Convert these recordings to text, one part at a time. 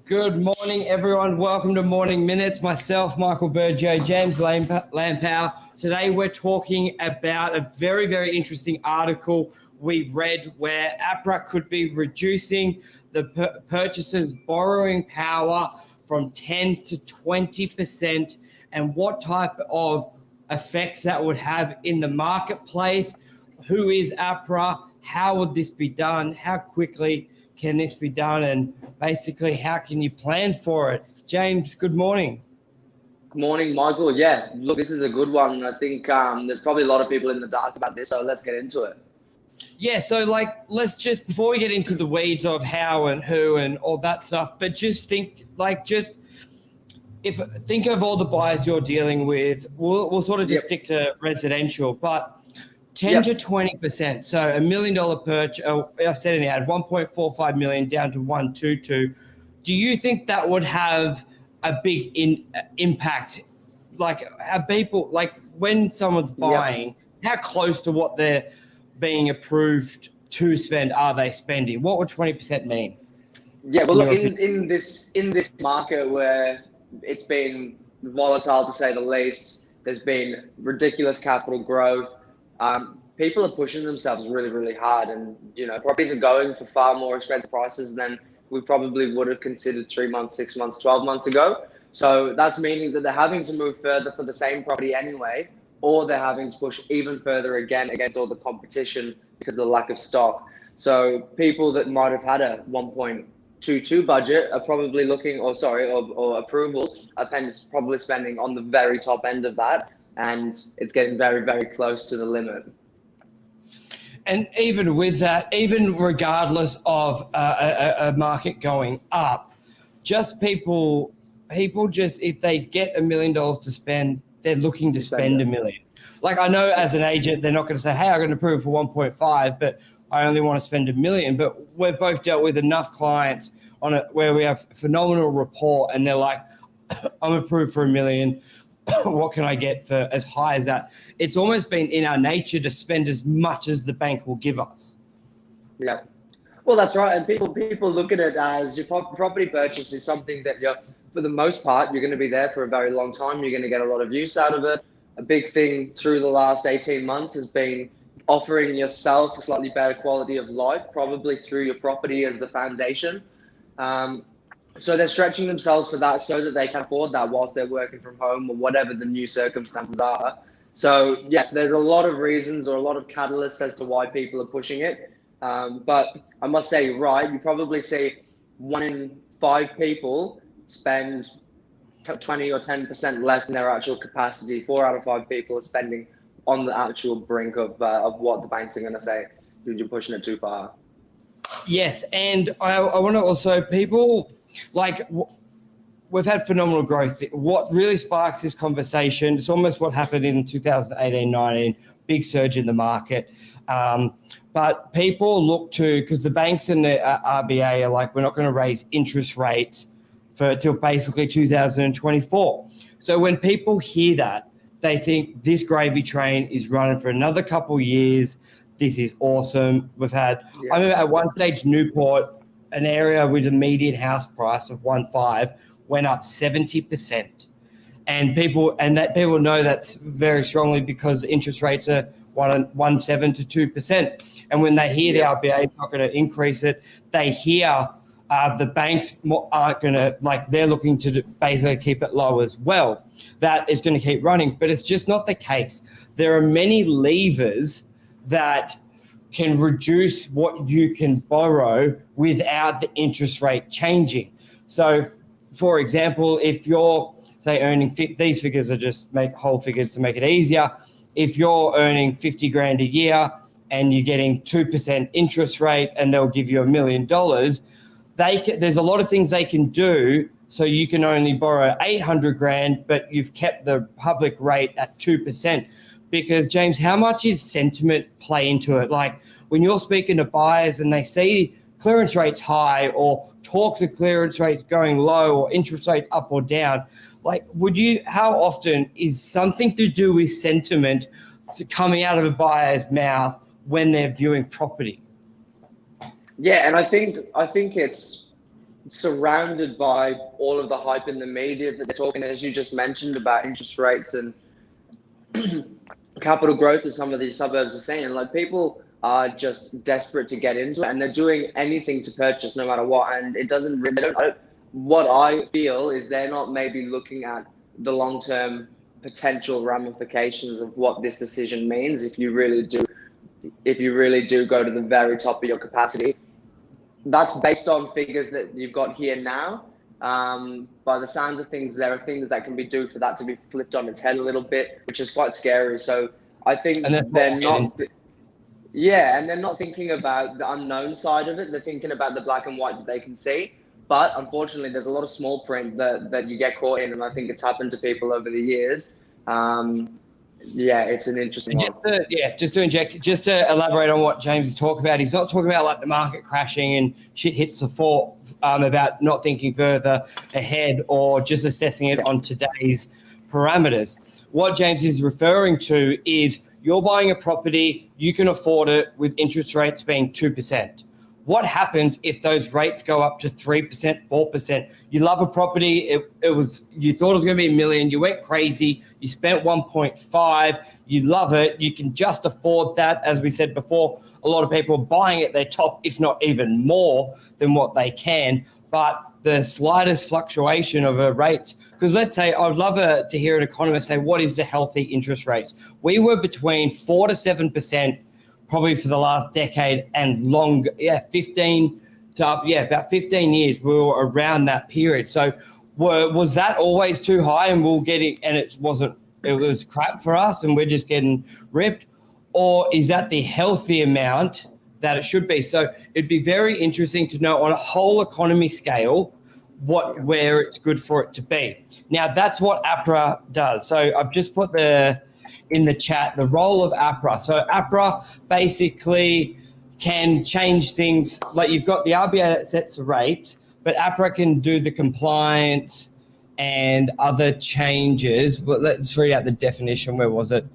Good morning, everyone. Welcome to Morning Minutes. Myself, Michael BURGIO, James LAMPLOUGH. Today, we're talking about a very, very interesting article we've read where APRA could be reducing the purchasers' borrowing power from 10 to 20%, and what type of effects that would have in the marketplace. Who is APRA? How would this be done? How quickly can this be done? And basically, how can you plan for it? James, good morning. Good morning, Michael. Yeah, look, this is a good one. I think there's probably a lot of people in the dark about this, so let's get into it. Yeah, so let's just, before we get into the weeds of how and who and all that stuff, but just think of all the buyers you're dealing with. We'll sort of just stick to residential, but 10 to 20%. So $1 million purchase, I said in the ad, 1.45 million down to 122. Do you think that would have a big impact? Like, how people, like when someone's buying, how close to what they're being approved to spend are they spending? What would 20% mean? Yeah, well, look, in this market where it's been volatile to say the least, there's been ridiculous capital growth. People are pushing themselves really, really hard, and properties are going for far more expensive prices than we probably would have considered 3 months, 6 months, 12 months ago. So that's meaning that they're having to move further for the same property anyway, or they're having to push even further again against all the competition because of the lack of stock. So people that might have had a 1.22 budget are probably looking, or approvals are probably spending on the very top end of that. And it's getting very, very close to the limit. And even with that, even regardless of a market going up, just people just, if they get $1 million to spend, they're looking to spend $1 million. Like, I know as an agent, they're not going to say, hey, I'm going to approve for 1.5, but I only want to spend $1 million. But we've both dealt with enough clients on it where we have phenomenal rapport, and they're like, I'm approved for $1 million. What can I get for as high as that? It's almost been in our nature to spend as much as the bank will give us. Yeah, well, that's right. And people look at it as your property purchase is something that for the most part, you're going to be there for a very long time. You're going to get a lot of use out of it. A big thing through the last 18 months has been offering yourself a slightly better quality of life, probably through your property as the foundation. So they're stretching themselves for that so that they can afford that whilst they're working from home or whatever the new circumstances are. So yes, there's a lot of reasons or a lot of catalysts as to why people are pushing it. But I must say, you probably see 1 in 5 people spend 20 or 10% less than their actual capacity. 4 out of 5 people are spending on the actual brink of what the banks are going to say. You're pushing it too far. Yes, and I want to also, people, like, we've had phenomenal growth. What really sparks this conversation, it's almost what happened in 2018-19, big surge in the market. But people look to, because the banks and the RBA are like, we're not going to raise interest rates till basically 2024. So when people hear that, they think this gravy train is running for another couple of years. This is awesome. We've had, I remember at one stage, Newport, an area with a median house price of 1.5 went up 70%. And people know that's very strongly because interest rates are 1.7 to 2%. And when they hear the RBA is not going to increase it, they hear the banks aren't going to, like, they're looking to basically keep it low as well. That is going to keep running, but it's just not the case. There are many levers that can reduce what you can borrow without the interest rate changing. So, for example, if you're, say, earning, these figures are just whole figures to make it easier. If you're earning 50 grand a year and you're getting 2% interest rate and they'll give you $1 million, there's a lot of things they can do. So you can only borrow 800 grand, but you've kept the public rate at 2%. Because, James, how much is sentiment play into it? Like, when you're speaking to buyers and they see clearance rates high or talks of clearance rates going low or interest rates up or down, like, how often is something to do with sentiment coming out of a buyer's mouth when they're viewing property? Yeah, and I think it's surrounded by all of the hype in the media that they're talking, as you just mentioned, about interest rates and capital growth that some of these suburbs are seeing. Like, people are just desperate to get into it, and they're doing anything to purchase no matter what. And it doesn't really, what I feel is they're not maybe looking at the long-term potential ramifications of what this decision means if you really do go to the very top of your capacity. That's based on figures that you've got here now. By the sounds of things, there are things that can be due for that to be flipped on its head a little bit, which is quite scary. So I think they're not, yeah, and they're not thinking about the unknown side of it. They're thinking about the black and white that they can see. But unfortunately, there's a lot of small print that you get caught in, and I think it's happened to people over the years. Yeah, it's an interesting one. Just to elaborate on what James is talking about, he's not talking about like the market crashing and shit hits the floor, about not thinking further ahead or just assessing it on today's parameters. What James is referring to is you're buying a property, you can afford it with interest rates being 2%. What happens if those rates go up to 3%, 4%? You love a property, you thought it was going to be $1 million, you went crazy, you spent 1.5, you love it, you can just afford that. As we said before, a lot of people are buying at their top, if not even more than what they can. But the slightest fluctuation of a rate, because let's say, I'd love to hear an economist say, what is the healthy interest rates? We were between 4 to 7%, probably for the last decade and longer, about 15 years, we were around that period. So was that always too high and it was crap for us and we're just getting ripped? Or is that the healthy amount that it should be? So it'd be very interesting to know on a whole economy scale where it's good for it to be. Now, that's what APRA does. So I've just put in the chat the role of APRA. So APRA basically can change things. Like, you've got the RBA that sets the rate, but APRA can do the compliance and other changes. But let's read out the definition. Where was it?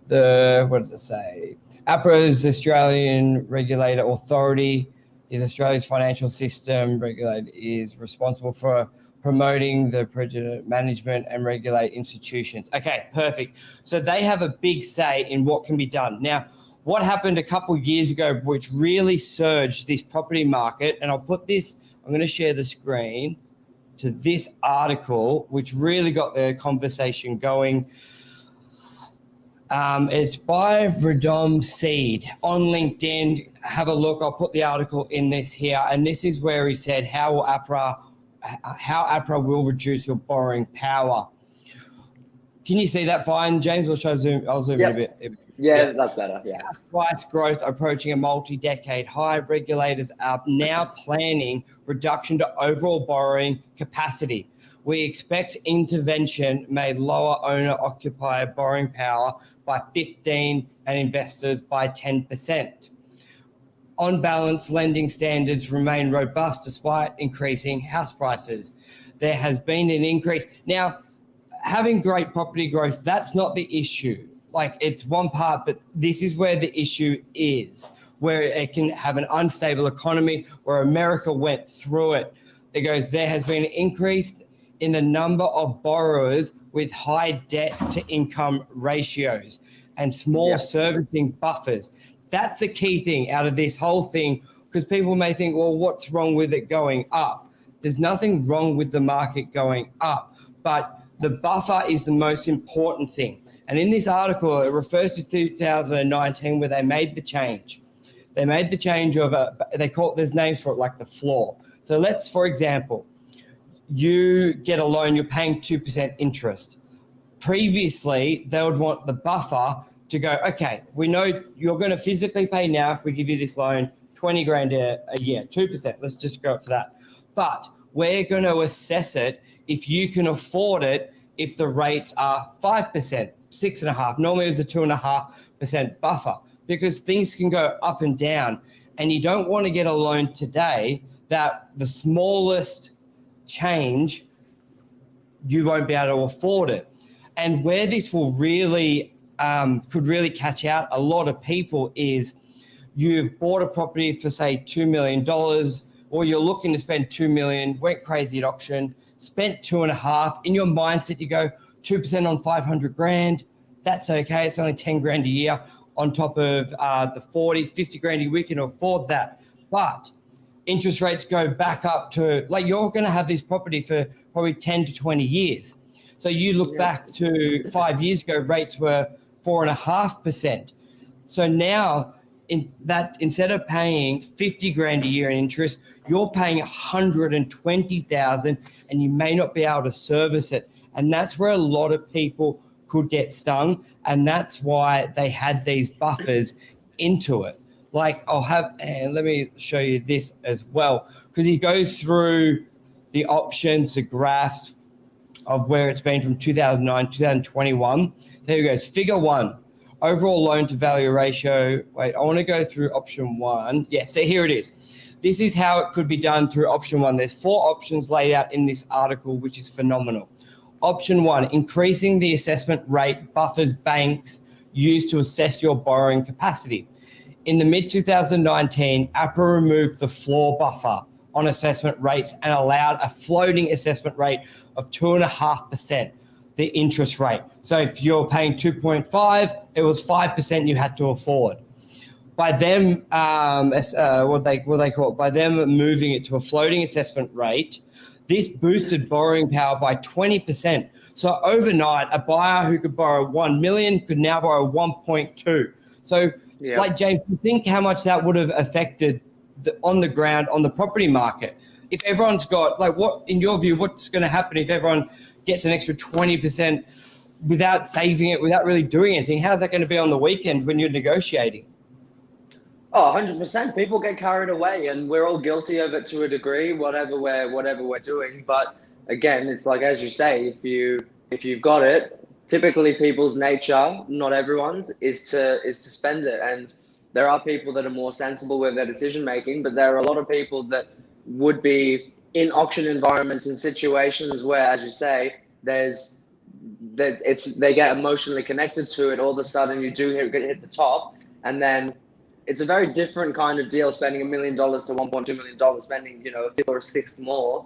What does it say? APRA is Australian regulator authority, is Australia's financial system regulator, is responsible for promoting the prudent management and regulate institutions. Okay, perfect. So they have a big say in what can be done. Now, what happened a couple of years ago, which really surged this property market, and I'm going to share the screen to this article, which really got the conversation going. It's by Redom Seed on LinkedIn. Have a look. I'll put the article in this here. And this is where he said, how APRA will reduce your borrowing power. Can you see that fine, James? Or should I zoom? I'll zoom in a bit. Yeah, that's better. Yeah. House price growth approaching a multi-decade high. Regulators are now planning reduction to overall borrowing capacity. We expect intervention may lower owner-occupier borrowing power by 15% and investors by 10%. On balance, lending standards remain robust despite increasing house prices. There has been an increase. Now, having great property growth, that's not the issue. Like, it's one part, but this is where the issue is, where it can have an unstable economy, where America went through it. It goes, there has been an increase in the number of borrowers with high debt to income ratios and small servicing buffers. That's the key thing out of this whole thing, because people may think, well, what's wrong with it going up? There's nothing wrong with the market going up, but the buffer is the most important thing. And in this article, it refers to 2019 where they made the change. They made the change of there's names for it, like the floor. So let's, for example, you get a loan, you're paying 2% interest. Previously, they would want the buffer to go, okay, we know you're going to physically pay now if we give you this loan, 20 grand a year, 2%. Let's just go for that. But we're going to assess it if you can afford it if the rates are 5%, 6.5%. Normally it's a 2.5% buffer, because things can go up and down. And you don't want to get a loan today that the smallest change, you won't be able to afford it. And where this will really could really catch out a lot of people is you've bought a property for, say, $2 million or you're looking to spend 2 million, went crazy at auction, spent 2.5. In your mindset, you go 2% on 500 grand. That's okay. It's only 10 grand a year on top of the 40, 50 grand we can afford that. But interest rates go back up to, like, you're going to have this property for probably 10 to 20 years. So you look back to 5 years ago, rates were 4.5%. So now instead of paying 50 grand a year in interest, you're paying 120,000 and you may not be able to service it. And that's where a lot of people could get stung. And that's why they had these buffers into it. Like and let me show you this as well, because he goes through the options, the graphs of where it's been from 2009, 2021. So here he goes, figure 1, overall loan to value ratio. Wait, I want to go through option 1. Yeah, so here it is. This is how it could be done through option 1. There's 4 options laid out in this article, which is phenomenal. Option 1, increasing the assessment rate buffers banks use to assess your borrowing capacity. In the mid-2019, APRA removed the floor buffer on assessment rates and allowed a floating assessment rate of 2.5%, the interest rate. So if you're paying 2.5, it was 5% you had to afford. By them, what they call it, by them moving it to a floating assessment rate, this boosted borrowing power by 20%. So overnight, a buyer who could borrow 1 million could now borrow 1.2. So like, James, you think how much that would have affected on the ground, on the property market? If everyone's got, like, what, in your view, what's going to happen if everyone gets an extra 20% without saving it, without really doing anything? How's that going to be on the weekend when you're negotiating? Oh, 100%. People get carried away, and we're all guilty of it to a degree, whatever we're doing. But again, it's like, as you say, if you've got it, typically people's nature, not everyone's, is to spend it. And there are people that are more sensible with their decision making, but there are a lot of people that would be in auction environments and situations where, as you say, they get emotionally connected to it. All of a sudden, you do hit the top, and then it's a very different kind of deal, spending $1 million to $1.2 million, spending, a fifth or a sixth more,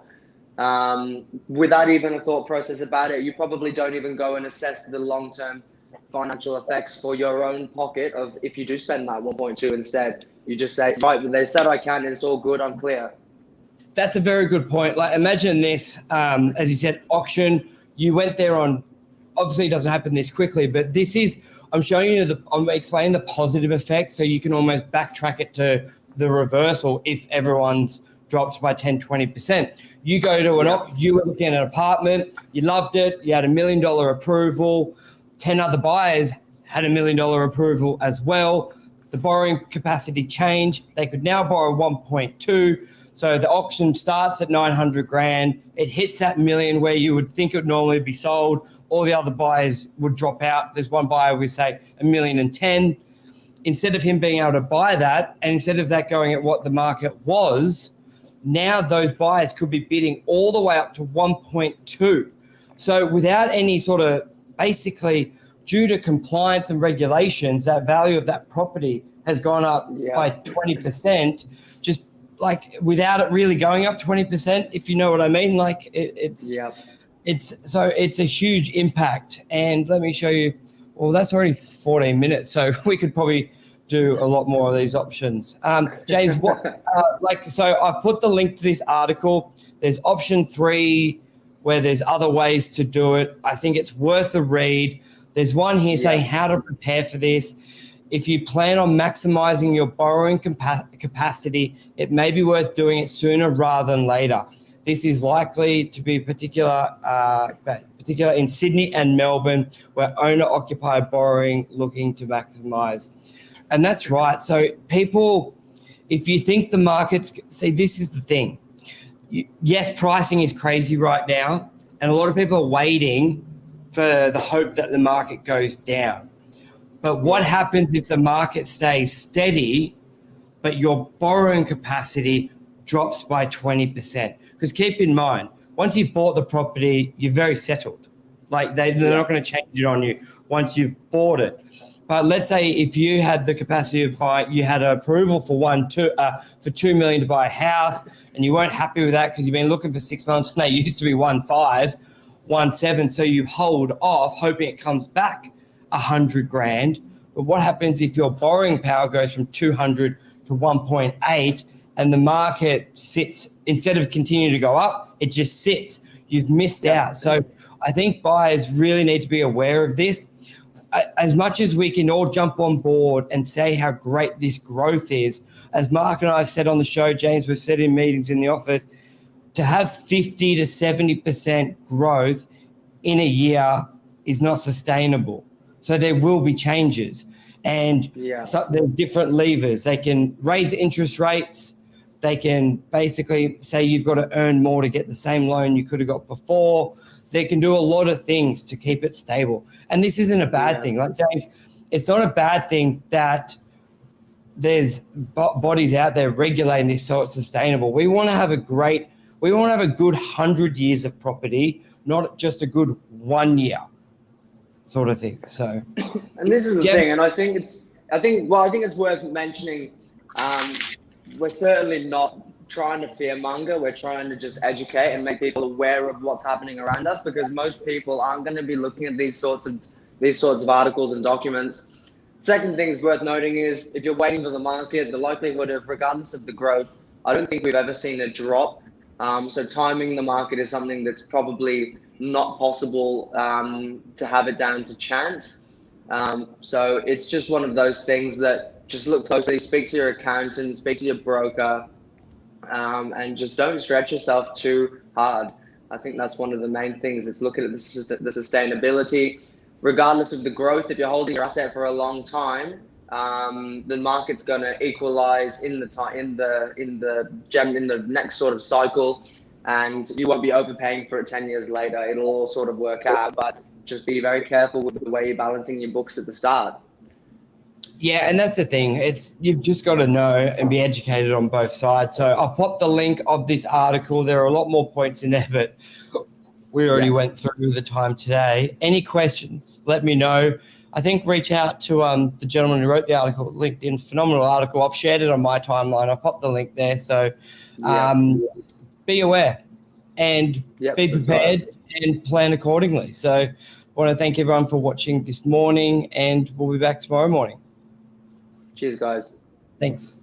without even a thought process about it. You probably don't even go and assess the long-term financial effects for your own pocket of if you do spend that 1.2 instead. You just say, right, they said I can, and it's all good, I'm clear. That's a very good point. Like, imagine this, as you said, auction, you went there on, obviously it doesn't happen this quickly, but this is, I'm showing you I'm explaining the positive effect, so you can almost backtrack it to the reversal if everyone's dropped by 10, 20%. You go to you were looking at an apartment, you loved it, you had $1 million approval, 10 other buyers had $1 million approval as well. The borrowing capacity changed. They could now borrow 1.2. So the auction starts at 900 grand. It hits that million where you would think it would normally be sold. All the other buyers would drop out. There's one buyer with, say, 1,010,000. Instead of him being able to buy that, and instead of that going at what the market was, now those buyers could be bidding all the way up to 1.2. So without any sort of, basically, due to compliance and regulations, that value of that property has gone up by 20%, just like without it really going up 20%, if you know what I mean. Like it's a huge impact. And let me show you, well, that's already 14 minutes. So we could probably do a lot more of these options. James, so I've put the link to this article. There's option 3 where there's other ways to do it. I think it's worth a read. There's one here saying how to prepare for this. If you plan on maximizing your borrowing capacity, it may be worth doing it sooner rather than later. This is likely to be particular in Sydney and Melbourne, where owner-occupied borrowing looking to maximize. And that's right. So people, if you think the market's, see, this is the thing. Yes, pricing is crazy right now, and a lot of people are waiting for the hope that the market goes down. But what happens if the market stays steady, but your borrowing capacity drops by 20%? Because keep in mind, once you've bought the property, you're very settled. Like they're not going to change it on you once you've bought it. But let's say if you had the capacity of buy, you had an approval for $2 million to buy a house, and you weren't happy with that because you've been looking for 6 months and they used to be 1.5, 1.7. So you hold off, hoping it comes back $100,000. But what happens if your borrowing power goes from 200 to 1.8, and the market sits, instead of continuing to go up, it just sits? You've missed out. So I think buyers really need to be aware of this. As much as we can all jump on board and say how great this growth is, as Mark and I have said on the show, James, we've said in meetings in the office, to have 50 to 70% growth in a year is not sustainable. So there will be changes, and so there are different levers. They can raise interest rates. They can basically say you've got to earn more to get the same loan you could have got before. They can do a lot of things to keep it stable. And this isn't a bad thing. Like, James, it's not a bad thing that there's bodies out there regulating this so it's sustainable. We want to have a good 100 years of property, not just a good 1 year sort of thing. So, and this is the thing, and I think it's worth mentioning. We're certainly not trying to fearmonger. We're trying to just educate and make people aware of what's happening around us, because most people aren't going to be looking at these sorts of articles and documents. Second thing is worth noting is, if you're waiting for the market, the likelihood of, regardless of the growth, I don't think we've ever seen a drop. So timing the market is something that's probably not possible to have it down to chance. So it's just one of those things that just look closely, speak to your accountant, speak to your broker, and just don't stretch yourself too hard. I think that's one of the main things. It's looking at the sustainability. Regardless of the growth, if you're holding your asset for a long time, the market's going to equalize in the next sort of cycle, and you won't be overpaying for it 10 years later. It'll all sort of work out, but just be very careful with the way you're balancing your books at the start. Yeah, and that's the thing. You've just got to know and be educated on both sides. So I've popped the link of this article. There are a lot more points in there, but we already went through the time today. Any questions, let me know. I think reach out to the gentleman who wrote the article, LinkedIn, phenomenal article. I've shared it on my timeline. I popped the link there. So be aware and be prepared and plan accordingly. So I want to thank everyone for watching this morning, and we'll be back tomorrow morning. Cheers, guys. Thanks.